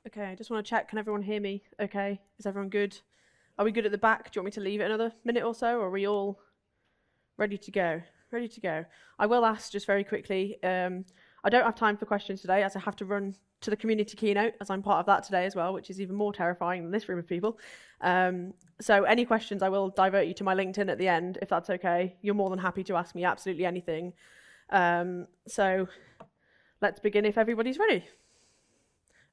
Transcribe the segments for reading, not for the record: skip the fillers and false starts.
Okay, I just want to check. Can everyone hear me? Okay, is everyone good? Are we good at the back? Do you want me to leave it another minute or so? Or are we all ready to go? Ready to go. I will ask just very quickly. I don't have time for questions today as I have to run to the community keynote as I'm part of that today as well, which is even more terrifying than this room of people. So any questions, I will divert you to my LinkedIn at the end if that's okay. You're more than happy to ask me absolutely anything. So let's begin if everybody's ready.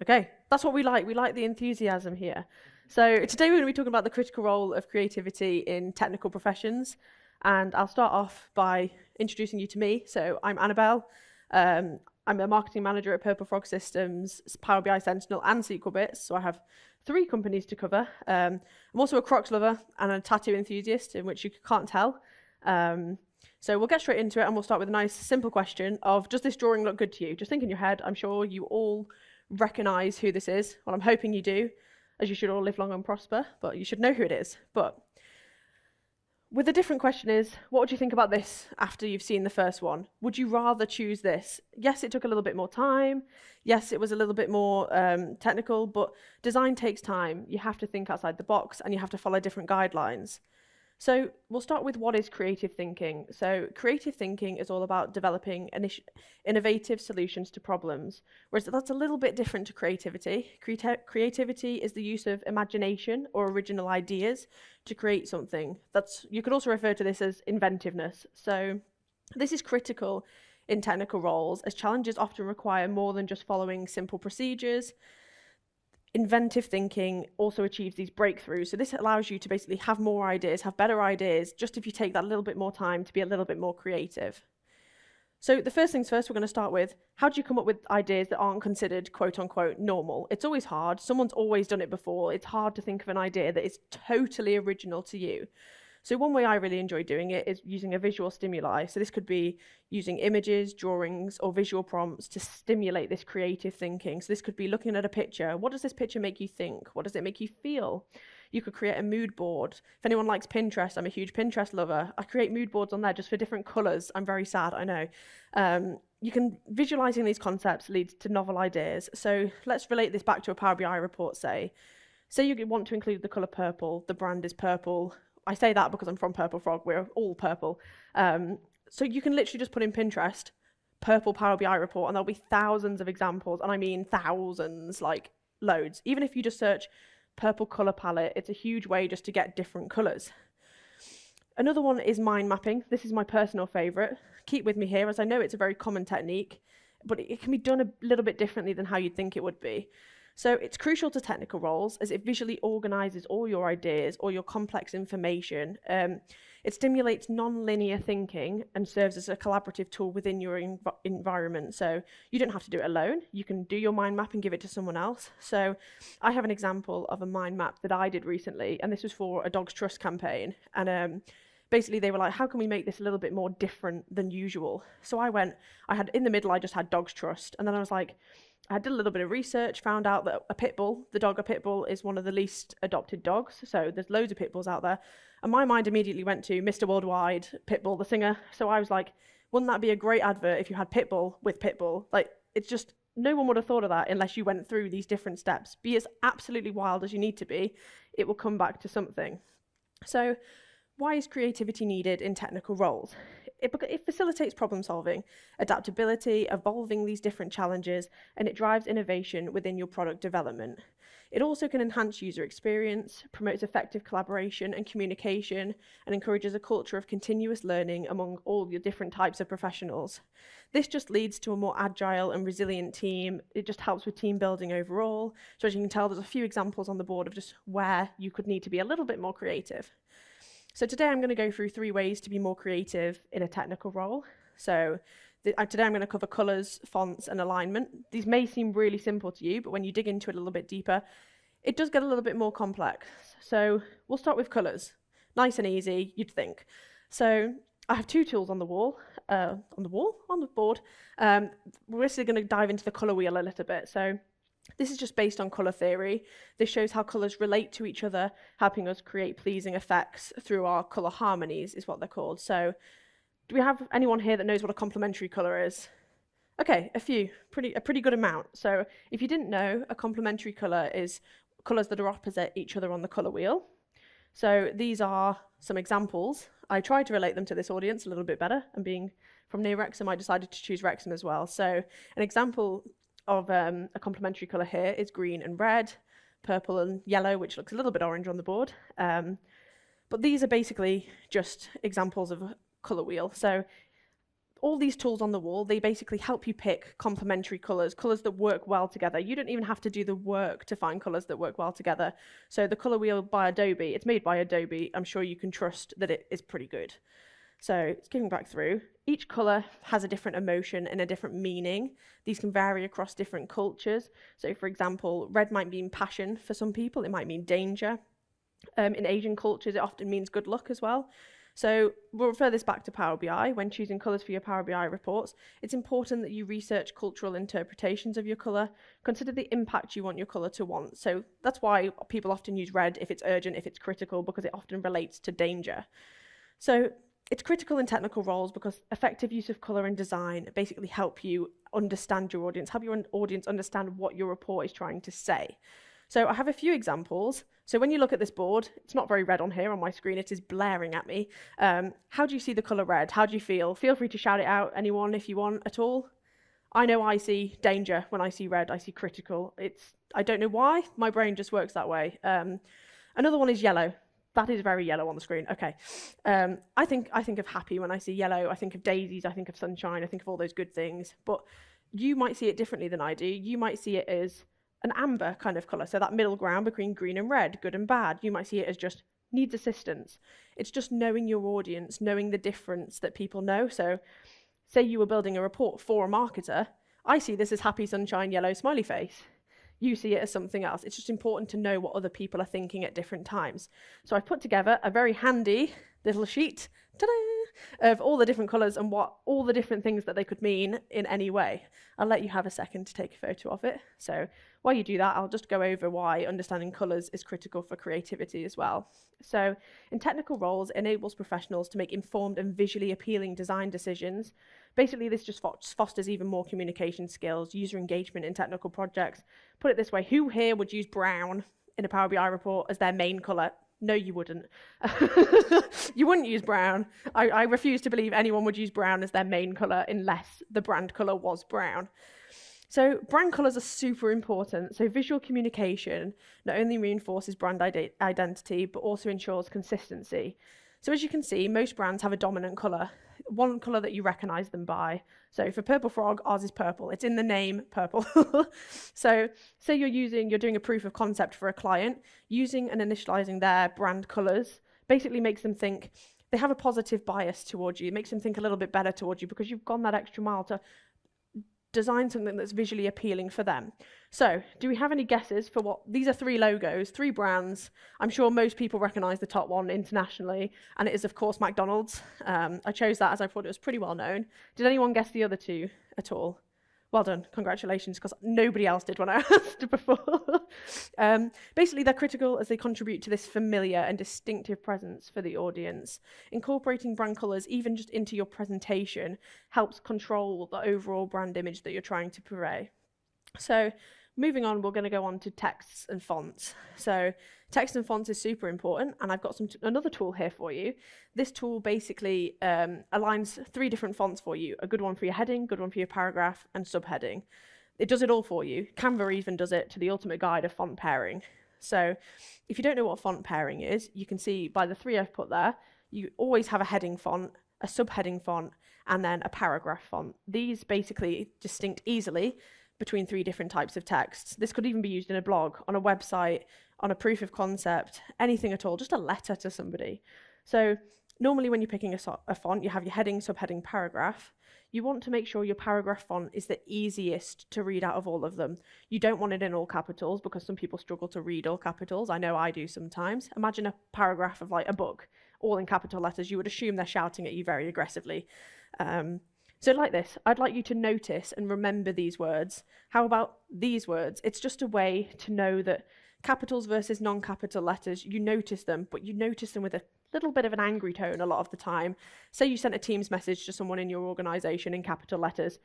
Okay, that's what we like. We like the enthusiasm here. So today we're going to be talking about the critical role of creativity in technical professions. And I'll start off by introducing you to me. So I'm Annabelle. I'm a marketing manager at Purple Frog Systems, Power BI Sentinel, and SQL Bits. So I have 3 companies to cover. I'm also a Crocs lover and a tattoo enthusiast, in which you can't tell. So we'll get straight into it, and we'll start with a nice, simple question of, does this drawing look good to you? Just think in your head. I'm sure you all recognize who this is. Well, I'm hoping you do, as you should all live long and prosper, but you should know who it is. But with a different question is, what would you think about this after you've seen the first one? Would you rather choose this? Yes, it took a little bit more time. Yes, it was a little bit more technical, but design takes time. You have to think outside the box and you have to follow different guidelines. So we'll start with what is creative thinking. So creative thinking is all about developing innovative solutions to problems, whereas that's a little bit different to creativity. Creativity is the use of imagination or original ideas to create something. You could also refer to this as inventiveness. So this is critical in technical roles, as challenges often require more than just following simple procedures. Inventive thinking also achieves these breakthroughs. So this allows you to basically have more ideas, have better ideas, just if you take that little bit more time to be a little bit more creative. So the first things first, we're going to start with, how do you come up with ideas that aren't considered quote unquote normal? It's always hard. Someone's always done it before. It's hard to think of an idea that is totally original to you. So one way I really enjoy doing it is using a visual stimuli. So this could be using images, drawings, or visual prompts to stimulate this creative thinking. So this could be looking at a picture. What does this picture make you think? What does it make you feel? You could create a mood board. If anyone likes Pinterest, I'm a huge Pinterest lover. I create mood boards on there just for different colors. I'm very sad, I know. Visualizing these concepts leads to novel ideas. So let's relate this back to a Power BI report, say you want to include the color purple, the brand is purple. I say that because I'm from Purple Frog, we're all purple. So you can literally just put in Pinterest, purple Power BI report, and there'll be thousands of examples, and I mean thousands, like loads. Even if you just search purple color palette, it's a huge way just to get different colors. Another one is mind mapping. This is my personal favorite. Keep with me here, as I know it's a very common technique, but it can be done a little bit differently than how you'd think it would be. So it's crucial to technical roles as it visually organizes all your ideas, all your complex information. It stimulates non-linear thinking and serves as a collaborative tool within your environment. So you don't have to do it alone. You can do your mind map and give it to someone else. So I have an example of a mind map that I did recently, and this was for a Dogs Trust campaign. And basically they were like, how can we make this a little bit more different than usual? So in the middle, I just had Dogs Trust. And then I was like, I did a little bit of research, found out that a pit bull is one of the least adopted dogs. So there's loads of pit bulls out there. And my mind immediately went to Mr. Worldwide, Pitbull, the singer. So I was like, wouldn't that be a great advert if you had Pitbull with Pitbull? Like, it's just, no one would have thought of that unless you went through these different steps. Be as absolutely wild as you need to be, it will come back to something. So why is creativity needed in technical roles? It facilitates problem solving, adaptability, evolving these different challenges, and it drives innovation within your product development. It also can enhance user experience, promotes effective collaboration and communication, and encourages a culture of continuous learning among all your different types of professionals. This just leads to a more agile and resilient team. It just helps with team building overall. So as you can tell, there's a few examples on the board of just where you could need to be a little bit more creative. So today I'm going to go through 3 ways to be more creative in a technical role. So today I'm going to cover colors, fonts, and alignment. These may seem really simple to you, but when you dig into it a little bit deeper, it does get a little bit more complex. So we'll start with colors. Nice and easy, you'd think. So I have 2 tools on the board. We're actually going to dive into the color wheel a little bit. So this is just based on color theory. This shows how colors relate to each other, helping us create pleasing effects through our color harmonies, is what they're called. So do we have anyone here that knows what a complementary color is? Okay, a pretty good amount. So if you didn't know, a complementary colour is colours that are opposite each other on the colour wheel. So these are some examples. I tried to relate them to this audience a little bit better, and being from near Wrexham, I decided to choose Wrexham as well. So an example of a complementary colour here is green and red, purple and yellow, which looks a little bit orange on the board. But these are basically just examples of a colour wheel. So all these tools on the wall, they basically help you pick complementary colours, colours that work well together. You don't even have to do the work to find colours that work well together. So the colour wheel by Adobe, it's made by Adobe. I'm sure you can trust that it is pretty good. So skipping back through, each colour has a different emotion and a different meaning. These can vary across different cultures. So for example, red might mean passion for some people, it might mean danger. In Asian cultures, it often means good luck as well. So we'll refer this back to Power BI. When choosing colours for your Power BI reports, it's important that you research cultural interpretations of your colour. Consider the impact you want your colour to want. So that's why people often use red if it's urgent, if it's critical, because it often relates to danger. So it's critical in technical roles because effective use of colour and design basically help you understand your audience, help your audience understand what your report is trying to say. So I have a few examples. So when you look at this board, it's not very red on here on my screen, it is blaring at me. How do you see the colour red? How do you feel? Feel free to shout it out, anyone, if you want at all. I know I see danger when I see red, I see critical. I don't know why, my brain just works that way. Another one is yellow. That is very yellow on the screen. Okay. I think of happy when I see yellow. I think of daisies, I think of sunshine, I think of all those good things. But you might see it differently than I do. You might see it as an amber kind of colour, so that middle ground between green and red, good and bad. You might see it as just needs assistance. It's just knowing your audience, knowing the difference that people know. So say you were building a report for a marketer, I see this as happy, sunshine, yellow, smiley face. You see it as something else. It's just important to know what other people are thinking at different times. So I've put together a very handy little sheet, ta-da, of all the different colours and what all the different things that they could mean in any way. I'll let you have a second to take a photo of it. So while you do that, I'll just go over why understanding colours is critical for creativity as well. So in technical roles, it enables professionals to make informed and visually appealing design decisions. Basically, this just fosters even more communication skills, user engagement in technical projects. Put it this way, who here would use brown in a Power BI report as their main colour? No, you wouldn't. You wouldn't use brown. I refuse to believe anyone would use brown as their main colour unless the brand colour was brown. So brand colours are super important. So visual communication not only reinforces brand identity, but also ensures consistency. So as you can see, most brands have a dominant colour, one colour that you recognise them by. So for Purple Frog, ours is purple. It's in the name, purple. So say you're doing a proof of concept for a client, using and initialising their brand colours basically makes them think they have a positive bias towards you. It makes them think a little bit better towards you because you've gone that extra mile to design something that's visually appealing for them. So do we have any guesses for what these are? 3 logos, 3 brands. I'm sure most people recognize the top one internationally, and it is of course McDonald's. I chose that as I thought it was pretty well known. Did anyone guess the other 2 at all? Well done, congratulations, because nobody else did when I asked before. Basically, they're critical as they contribute to this familiar and distinctive presence for the audience. Incorporating brand colours, even just into your presentation, helps control the overall brand image that you're trying to portray. So moving on, we're going to go on to texts and fonts. So text and fonts is super important, and I've got another tool here for you. This tool basically aligns 3 different fonts for you, a good one for your heading, good one for your paragraph, and subheading. It does it all for you. Canva even does it to the ultimate guide of font pairing. So if you don't know what font pairing is, you can see by the 3 I've put there, you always have a heading font, a subheading font, and then a paragraph font. These basically distinct easily between 3 different types of texts. This could even be used in a blog, on a website, on a proof of concept, anything at all, just a letter to somebody. So normally when you're picking a font, you have your heading, subheading, paragraph. You want to make sure your paragraph font is the easiest to read out of all of them. You don't want it in all capitals because some people struggle to read all capitals. I know I do sometimes. Imagine a paragraph of like a book, all in capital letters. You would assume they're shouting at you very aggressively. So like this, I'd like you to notice and remember these words. How about these words? It's just a way to know that capitals versus non-capital letters, you notice them, but you notice them with a little bit of an angry tone a lot of the time. Say you sent a Teams message to someone in your organisation in capital letters.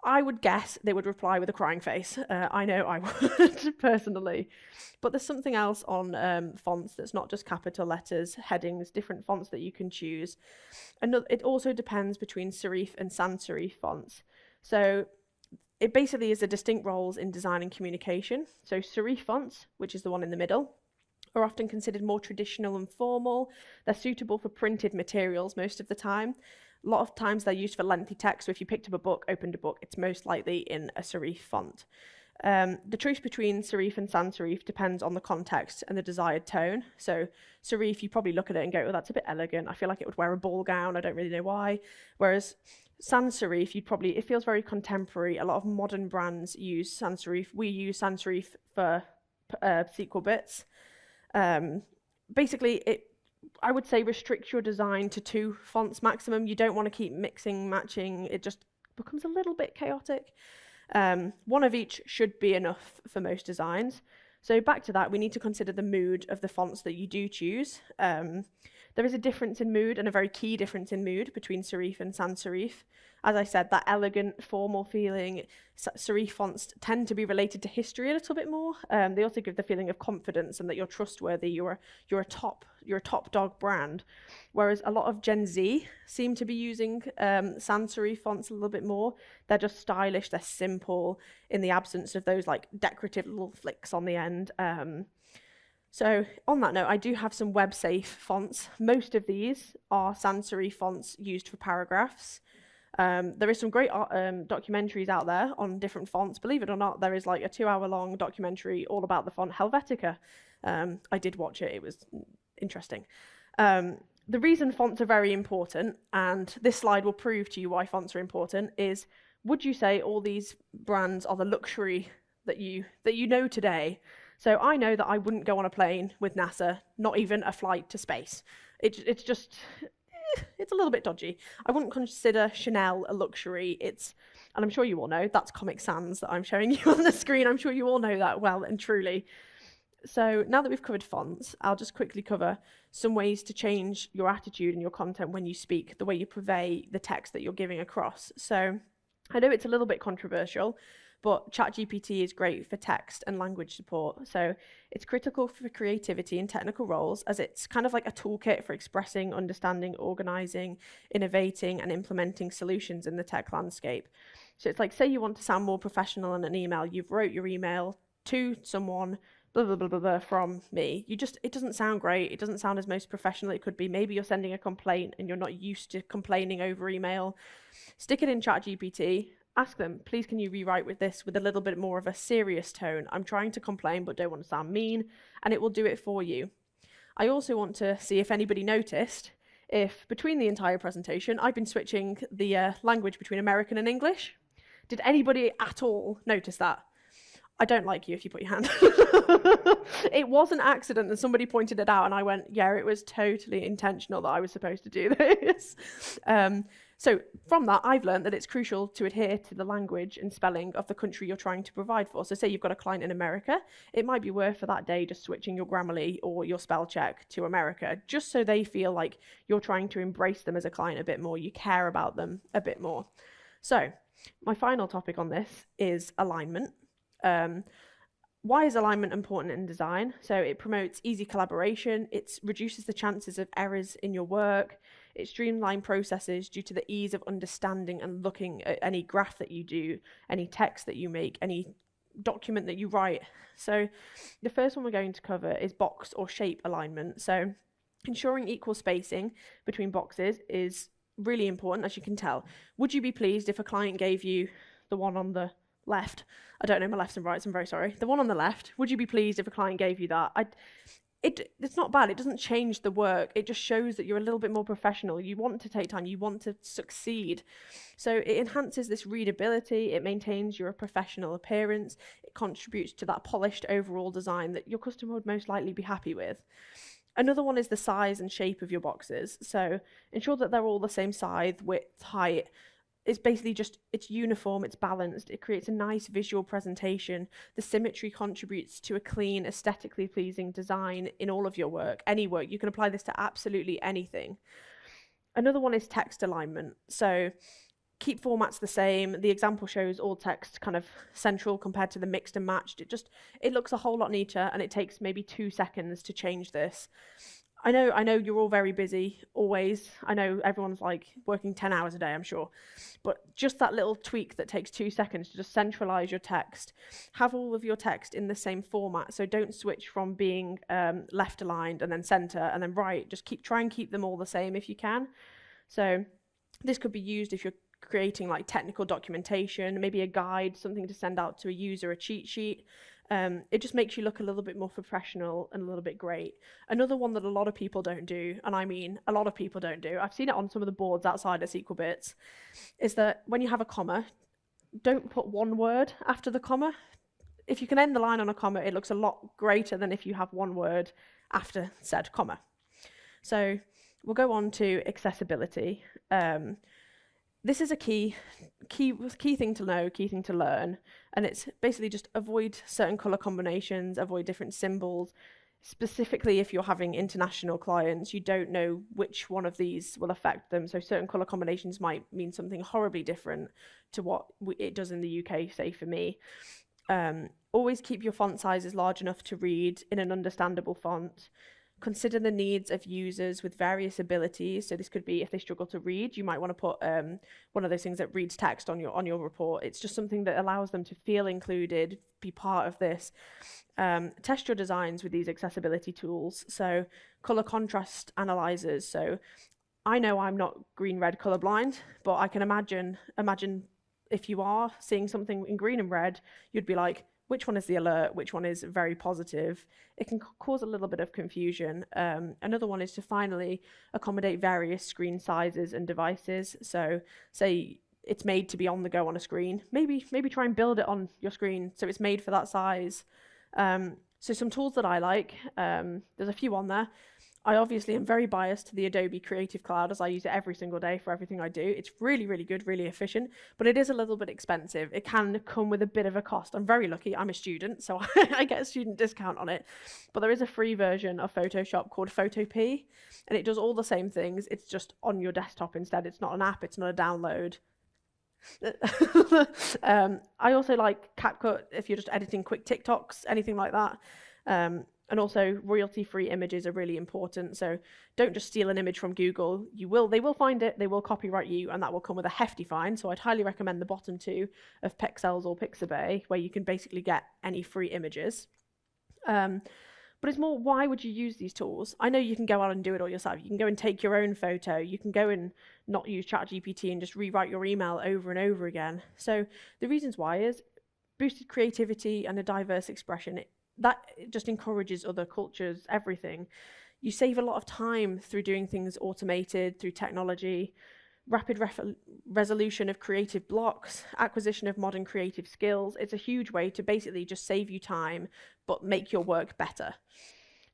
I would guess they would reply with a crying face. I know I would personally. But there's something else on fonts that's not just capital letters, headings, different fonts that you can choose. It also depends between serif and sans serif fonts. So it basically is the distinct roles in design and communication. So serif fonts, which is the one in the middle, are often considered more traditional and formal. They're suitable for printed materials most of the time. A lot of times they're used for lengthy text, so if you picked up a book, opened a book, it's most likely in a serif font. The choice between serif and sans serif depends on the context and the desired tone. So serif, you probably look at it and go, oh, that's a bit elegant. I feel like it would wear a ball gown. I don't really know why. Whereas sans serif, it feels very contemporary. A lot of modern brands use sans serif. We use sans serif for sequel bits. Basically, I would say restrict your design to 2 fonts maximum. You don't want to keep mixing, matching. It just becomes a little bit chaotic. One of each should be enough for most designs. So back to that, we need to consider the mood of the fonts that you do choose. There is a difference in mood, and a very key difference in mood between serif and sans serif. As I said, that elegant, formal feeling, serif fonts tend to be related to history a little bit more. They also give the feeling of confidence and that you're trustworthy, you're a top dog brand. Whereas a lot of Gen Z seem to be using sans serif fonts a little bit more. They're just stylish, they're simple, in the absence of those like decorative little flicks on the end. So on that note, I do have some web-safe fonts. Most of these are sans serif fonts used for paragraphs. There is some great documentaries out there on different fonts. Believe it or not, there is like a 2-hour-long documentary all about the font Helvetica. I did watch it. It was interesting. The reason fonts are very important, and this slide will prove to you why fonts are important, is would you say all these brands are the luxury that you know today? So I know that I wouldn't go on a plane with NASA, not even a flight to space. It's just, it's a little bit dodgy. I wouldn't consider Chanel a luxury. And I'm sure you all know, that's Comic Sans that I'm showing you on the screen. I'm sure you all know that well and truly. So now that we've covered fonts, I'll just quickly cover some ways to change your attitude and your content when you speak, the way you purvey the text that you're giving across. So I know it's a little bit controversial, but ChatGPT is great for text and language support. So it's critical for creativity and technical roles, as it's kind of like a toolkit for expressing, understanding, organizing, innovating, and implementing solutions in the tech landscape. So it's like, say you want to sound more professional in an email, you've wrote your email to someone, blah, blah, blah, blah, blah, from me. It doesn't sound great. It doesn't sound as most professional it could be. Maybe you're sending a complaint and you're not used to complaining over email. Stick it in ChatGPT. Ask them, please can you rewrite with this with a little bit more of a serious tone? I'm trying to complain but don't want to sound mean, and it will do it for you. I also want to see if anybody noticed if between the entire presentation I've been switching the language between American and English. Did anybody at all notice that? I don't like you if you put your hand. It was an accident and somebody pointed it out and I went, yeah, it was totally intentional that I was supposed to do this. So from that, I've learned that it's crucial to adhere to the language and spelling of the country you're trying to provide for. So say you've got a client in America, it might be worth for that day just switching your Grammarly or your spell check to America, just so they feel like you're trying to embrace them as a client a bit more, you care about them a bit more. So my final topic on this is alignment. Why is alignment important in design? So it promotes easy collaboration, it reduces the chances of errors in your work, it streamlines processes due to the ease of understanding and looking at any graph that you do, any text that you make, any document that you write. So the first one we're going to cover is box or shape alignment. So ensuring equal spacing between boxes is really important, as you can tell. Would you be pleased if a client gave you the one on the left? I don't know my lefts and rights, I'm very sorry. The one on the left, would you be pleased if a client gave you that? It's not bad, it doesn't change the work, it just shows that you're a little bit more professional, you want to take time, you want to succeed. So it enhances this readability, it maintains your professional appearance, it contributes to that polished overall design that your customer would most likely be happy with. Another one is the size and shape of your boxes. So ensure that they're all the same size, width, height. It's basically just, it's uniform, it's balanced, it creates a nice visual presentation. The symmetry contributes to a clean, aesthetically pleasing design in all of your work, any work. You can apply this to absolutely anything. Another one is text alignment. So keep formats the same. The example shows all text kind of central compared to the mixed and matched. It looks a whole lot neater, and it takes maybe 2 seconds to change this. I know you're all very busy, always. I know everyone's like working 10 hours a day, I'm sure. But just that little tweak that takes 2 seconds to just centralize your text. Have all of your text in the same format, so don't switch from being left aligned and then center and then right. Just try and keep them all the same if you can. So this could be used if you're creating like technical documentation, maybe a guide, something to send out to a user, a cheat sheet. It just makes you look a little bit more professional and a little bit great. Another one that a lot of people don't do, and I mean a lot of people don't do, I've seen it on some of the boards outside of SQLBits, is that when you have a comma, don't put one word after the comma. If you can end the line on a comma, it looks a lot greater than if you have one word after said comma. So we'll go on to accessibility. This is a key thing to know, key thing to learn, and it's basically just avoid certain color combinations, avoid different symbols. Specifically, if you're having international clients, you don't know which one of these will affect them. So certain color combinations might mean something horribly different to what it does in the UK, say for me. Always keep your font sizes large enough to read in an understandable font. Consider the needs of users with various abilities. So this could be if they struggle to read, you might want to put one of those things that reads text on your report. It's just something that allows them to feel included, be part of this. Test your designs with these accessibility tools. So color contrast analyzers. So I know I'm not green-red colorblind, but I can imagine if you are seeing something in green and red, you'd be like, which one is the alert, which one is very positive. It can cause a little bit of confusion. Another one is to finally accommodate various screen sizes and devices. So say it's made to be on the go on a screen, maybe try and build it on your screen so it's made for that size. So some tools that I like, there's a few on there. I obviously am very biased to the Adobe Creative Cloud as I use it every single day for everything I do. It's really, really good, really efficient, but it is a little bit expensive. It can come with a bit of a cost. I'm very lucky, I'm a student, so I get a student discount on it. But there is a free version of Photoshop called Photopea, and it does all the same things. It's just on your desktop instead. It's not an app, it's not a download. I also like CapCut if you're just editing quick TikToks, anything like that. And also royalty-free images are really important. So don't just steal an image from Google. They will find it, they will copyright you, and that will come with a hefty fine. So I'd highly recommend the bottom two of Pexels or Pixabay, where you can basically get any free images. But it's more, why would you use these tools? I know you can go out and do it all yourself. You can go and take your own photo. You can go and not use ChatGPT and just rewrite your email over and over again. So the reasons why is boosted creativity and a diverse expression. That just encourages other cultures, everything. You save a lot of time through doing things automated, through technology, rapid resolution of creative blocks, acquisition of modern creative skills. It's a huge way to basically just save you time, but make your work better.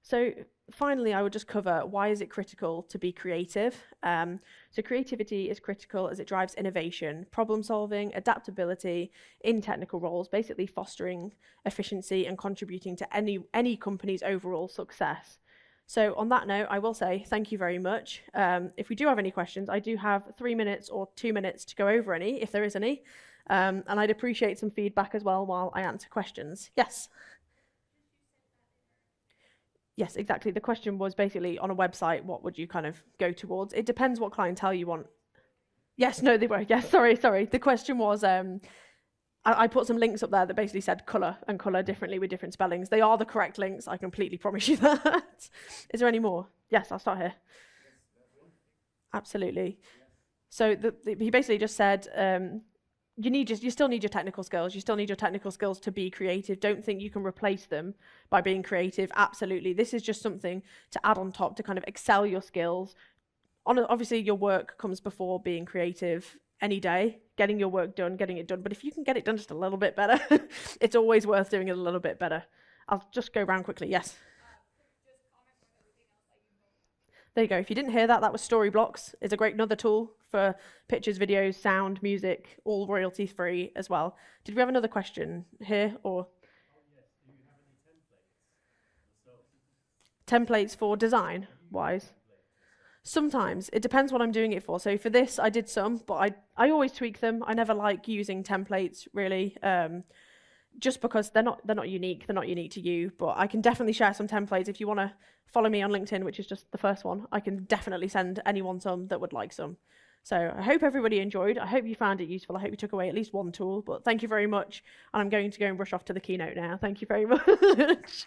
So finally, I would just cover why is it critical to be creative. So creativity is critical as it drives innovation, problem solving, adaptability in technical roles, basically fostering efficiency and contributing to any company's overall success. So on that note, I will say thank you very much. If we do have any questions, I do have 3 minutes or 2 minutes to go over any, if there is any. And I'd appreciate some feedback as well while I answer questions. Yes. Yes, exactly. The question was basically on a website, what would you kind of go towards? It depends what clientele you want. Yes, no, they were. Yes, sorry. The question was, I put some links up there that basically said colour and colour differently with different spellings. They are the correct links. I completely promise you that. Is there any more? Yes, I'll start here. Absolutely. So he basically just said, you still need your technical skills. You still need your technical skills to be creative. Don't think you can replace them by being creative. Absolutely. This is just something to add on top to kind of excel your skills. Obviously, your work comes before being creative any day, getting your work done, getting it done. But if you can get it done just a little bit better, it's always worth doing it a little bit better. I'll just go around quickly. Yes. There you go. If you didn't hear that, that was Storyblocks. It's a great another tool for pictures, videos, sound, music, all royalty free as well. Did we have another question here or? Yes. Do you have any templates? Templates for design wise? Sometimes it depends what I'm doing it for. So for this, I did some, but I always tweak them. I never like using templates really, just because they're not unique. They're not unique to you. But I can definitely share some templates if you want to follow me on LinkedIn, which is just the first one. I can definitely send anyone some that would like some. So I hope everybody enjoyed. I hope you found it useful. I hope you took away at least one tool. But thank you very much. And I'm going to go and rush off to the keynote now. Thank you very much.